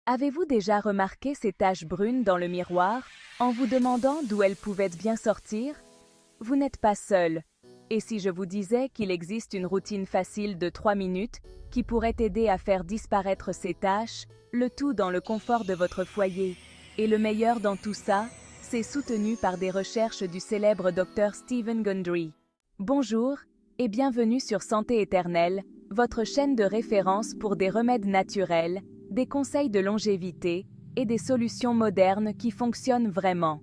Avez-vous déjà remarqué ces taches brunes dans le miroir, en vous demandant d'où elles pouvaient bien sortir? Vous n'êtes pas seul. Et si je vous disais qu'il existe une routine facile de 3 minutes qui pourrait aider à faire disparaître ces taches, le tout dans le confort de votre foyer? Et le meilleur dans tout ça, c'est soutenu par des recherches du célèbre Dr Stephen Gundry. Bonjour et bienvenue sur Santé Éternelle, votre chaîne de référence pour des remèdes naturels, des conseils de longévité et des solutions modernes qui fonctionnent vraiment.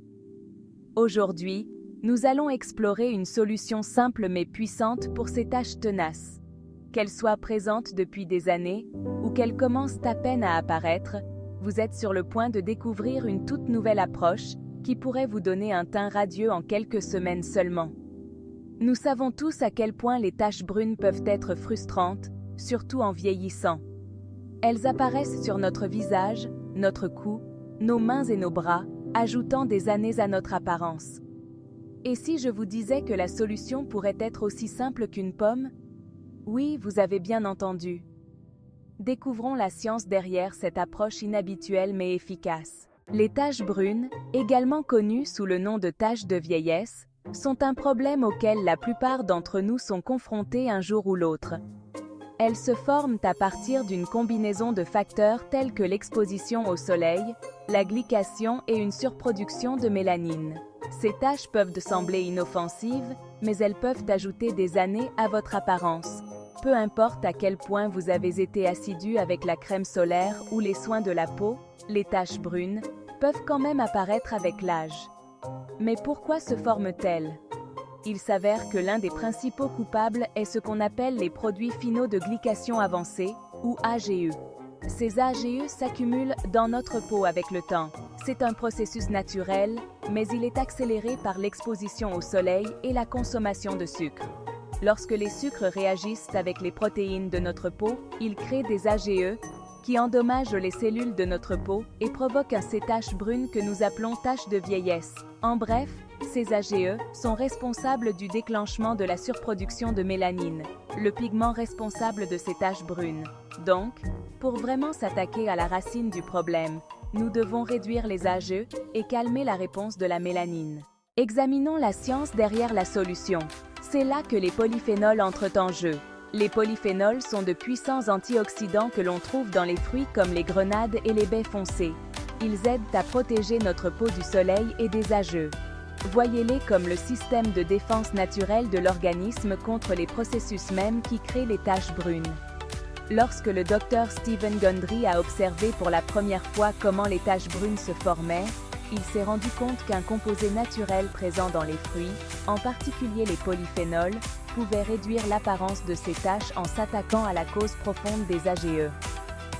Aujourd'hui, nous allons explorer une solution simple mais puissante pour ces taches tenaces. Qu'elles soient présentes depuis des années ou qu'elles commencent à peine à apparaître, vous êtes sur le point de découvrir une toute nouvelle approche qui pourrait vous donner un teint radieux en quelques semaines seulement. Nous savons tous à quel point les taches brunes peuvent être frustrantes, surtout en vieillissant. Elles apparaissent sur notre visage, notre cou, nos mains et nos bras, ajoutant des années à notre apparence. Et si je vous disais que la solution pourrait être aussi simple qu'une pomme? Oui, vous avez bien entendu. Découvrons la science derrière cette approche inhabituelle mais efficace. Les taches brunes, également connues sous le nom de taches de vieillesse, sont un problème auquel la plupart d'entre nous sont confrontés un jour ou l'autre. Elles se forment à partir d'une combinaison de facteurs tels que l'exposition au soleil, la glycation et une surproduction de mélanine. Ces taches peuvent sembler inoffensives, mais elles peuvent ajouter des années à votre apparence. Peu importe à quel point vous avez été assidu avec la crème solaire ou les soins de la peau, les taches brunes peuvent quand même apparaître avec l'âge. Mais pourquoi se forment-elles? Il s'avère que l'un des principaux coupables est ce qu'on appelle les produits finaux de glycation avancée, ou AGE. Ces AGE s'accumulent dans notre peau avec le temps. C'est un processus naturel, mais il est accéléré par l'exposition au soleil et la consommation de sucre. Lorsque les sucres réagissent avec les protéines de notre peau, ils créent des AGE qui endommagent les cellules de notre peau et provoquent ces taches brunes que nous appelons taches de vieillesse. En bref, ces AGE sont responsables du déclenchement de la surproduction de mélanine, le pigment responsable de ces taches brunes. Donc, pour vraiment s'attaquer à la racine du problème, nous devons réduire les AGE et calmer la réponse de la mélanine. Examinons la science derrière la solution. C'est là que les polyphénols entrent en jeu. Les polyphénols sont de puissants antioxydants que l'on trouve dans les fruits comme les grenades et les baies foncées. Ils aident à protéger notre peau du soleil et des AGE. Voyez-les comme le système de défense naturel de l'organisme contre les processus mêmes qui créent les taches brunes. Lorsque le Dr Stephen Gundry a observé pour la première fois comment les taches brunes se formaient, il s'est rendu compte qu'un composé naturel présent dans les fruits, en particulier les polyphénols, pouvait réduire l'apparence de ces taches en s'attaquant à la cause profonde des AGE.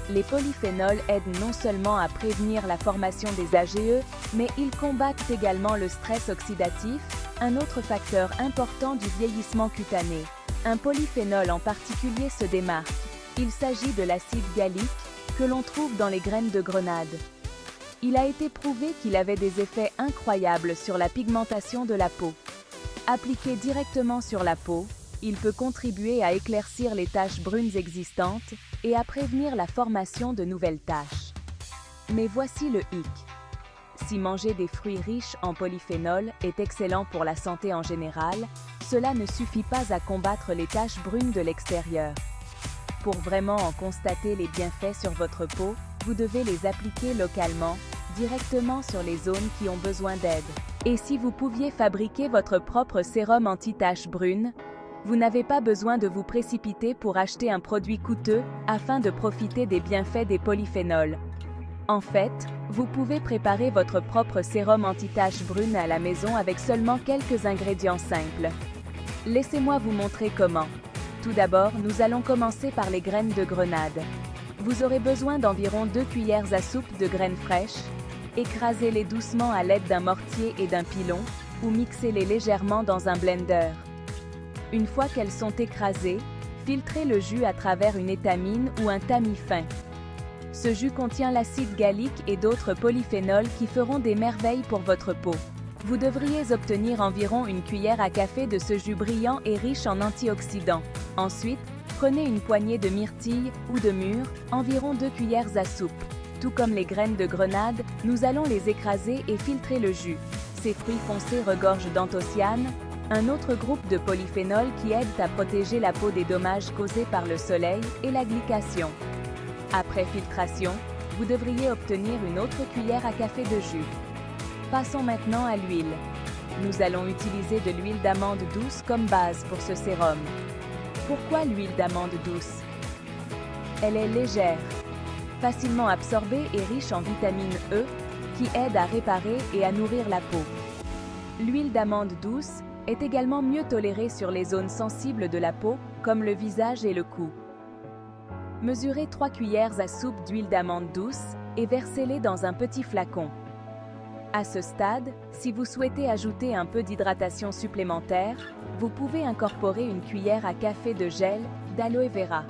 Les polyphénols aident non seulement à prévenir la formation des AGE, mais ils combattent également le stress oxydatif, un autre facteur important du vieillissement cutané. Un polyphénol en particulier se démarque. Il s'agit de l'acide gallique, que l'on trouve dans les graines de grenade. Il a été prouvé qu'il avait des effets incroyables sur la pigmentation de la peau. Appliqué directement sur la peau, il peut contribuer à éclaircir les taches brunes existantes et à prévenir la formation de nouvelles taches. Mais voici le hic. Si manger des fruits riches en polyphénol est excellent pour la santé en général, cela ne suffit pas à combattre les taches brunes de l'extérieur. Pour vraiment en constater les bienfaits sur votre peau, vous devez les appliquer localement, directement sur les zones qui ont besoin d'aide. Et si vous pouviez fabriquer votre propre sérum anti-taches brunes, vous n'avez pas besoin de vous précipiter pour acheter un produit coûteux afin de profiter des bienfaits des polyphénols. En fait, vous pouvez préparer votre propre sérum anti-taches brunes à la maison avec seulement quelques ingrédients simples. Laissez-moi vous montrer comment. Tout d'abord, nous allons commencer par les graines de grenade. Vous aurez besoin d'environ 2 cuillères à soupe de graines fraîches. Écrasez-les doucement à l'aide d'un mortier et d'un pilon, ou mixez-les légèrement dans un blender. Une fois qu'elles sont écrasées, filtrez le jus à travers une étamine ou un tamis fin. Ce jus contient l'acide gallique et d'autres polyphénols qui feront des merveilles pour votre peau. Vous devriez obtenir environ une cuillère à café de ce jus brillant et riche en antioxydants. Ensuite, prenez une poignée de myrtille ou de mûre, environ 2 cuillères à soupe. Tout comme les graines de grenade, nous allons les écraser et filtrer le jus. Ces fruits foncés regorgent d'anthocyanes, un autre groupe de polyphénols qui aident à protéger la peau des dommages causés par le soleil et la glycation. Après filtration, vous devriez obtenir une autre cuillère à café de jus. Passons maintenant à l'huile. Nous allons utiliser de l'huile d'amande douce comme base pour ce sérum. Pourquoi l'huile d'amande douce? Elle est légère, facilement absorbée et riche en vitamine E, qui aide à réparer et à nourrir la peau. L'huile d'amande douce est également mieux tolérée sur les zones sensibles de la peau, comme le visage et le cou. Mesurez 3 cuillères à soupe d'huile d'amande douce et versez-les dans un petit flacon. À ce stade, si vous souhaitez ajouter un peu d'hydratation supplémentaire, vous pouvez incorporer une cuillère à café de gel d'aloe vera.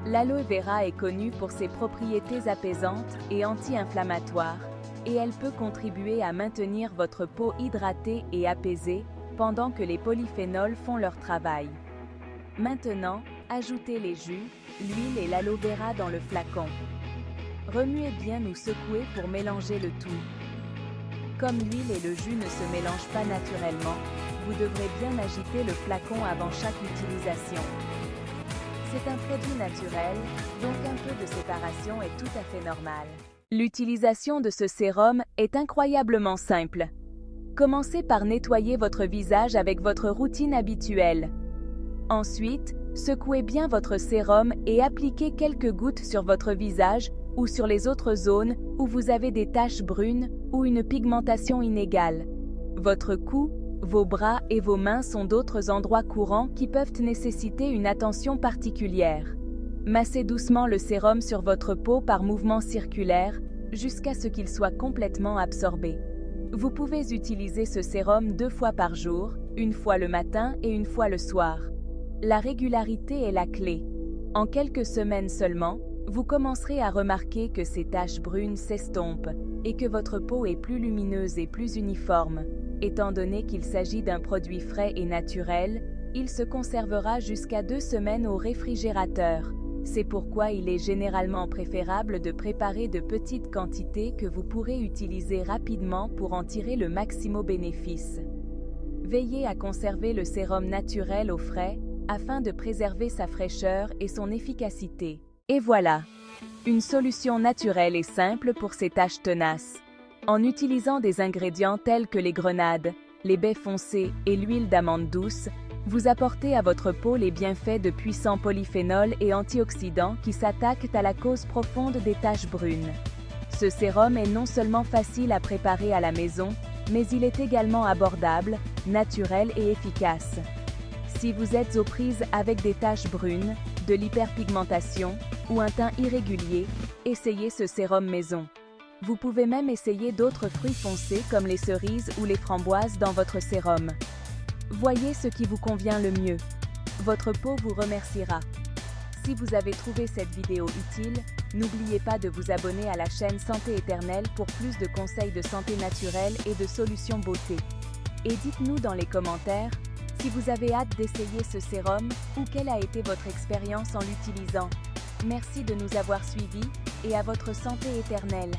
L'aloe vera est connue pour ses propriétés apaisantes et anti-inflammatoires, et elle peut contribuer à maintenir votre peau hydratée et apaisée pendant que les polyphénols font leur travail. Maintenant, ajoutez les jus, l'huile et l'aloe vera dans le flacon. Remuez bien ou secouez pour mélanger le tout. Comme l'huile et le jus ne se mélangent pas naturellement, vous devrez bien agiter le flacon avant chaque utilisation. C'est un produit naturel, donc un peu de séparation est tout à fait normal. L'utilisation de ce sérum est incroyablement simple. Commencez par nettoyer votre visage avec votre routine habituelle. Ensuite, secouez bien votre sérum et appliquez quelques gouttes sur votre visage ou sur les autres zones où vous avez des taches brunes ou une pigmentation inégale. Votre cou, vos bras et vos mains sont d'autres endroits courants qui peuvent nécessiter une attention particulière. Massez doucement le sérum sur votre peau par mouvement circulaire jusqu'à ce qu'il soit complètement absorbé. Vous pouvez utiliser ce sérum 2 fois par jour, une fois le matin et une fois le soir. La régularité est la clé. En quelques semaines seulement, vous commencerez à remarquer que ces taches brunes s'estompent et que votre peau est plus lumineuse et plus uniforme. Étant donné qu'il s'agit d'un produit frais et naturel, il se conservera jusqu'à 2 semaines au réfrigérateur. C'est pourquoi il est généralement préférable de préparer de petites quantités que vous pourrez utiliser rapidement pour en tirer le maximum bénéfice. Veillez à conserver le sérum naturel au frais afin de préserver sa fraîcheur et son efficacité. Et voilà, une solution naturelle et simple pour ces taches tenaces. En utilisant des ingrédients tels que les grenades, les baies foncées et l'huile d'amande douce, vous apportez à votre peau les bienfaits de puissants polyphénols et antioxydants qui s'attaquent à la cause profonde des taches brunes. Ce sérum est non seulement facile à préparer à la maison, mais il est également abordable, naturel et efficace. Si vous êtes aux prises avec des taches brunes, de l'hyperpigmentation ou un teint irrégulier, essayez ce sérum maison. Vous pouvez même essayer d'autres fruits foncés comme les cerises ou les framboises dans votre sérum. Voyez ce qui vous convient le mieux. Votre peau vous remerciera. Si vous avez trouvé cette vidéo utile, n'oubliez pas de vous abonner à la chaîne Santé Éternelle pour plus de conseils de santé naturelle et de solutions beauté. Et dites-nous dans les commentaires si vous avez hâte d'essayer ce sérum ou quelle a été votre expérience en l'utilisant. Merci de nous avoir suivis et à votre santé éternelle.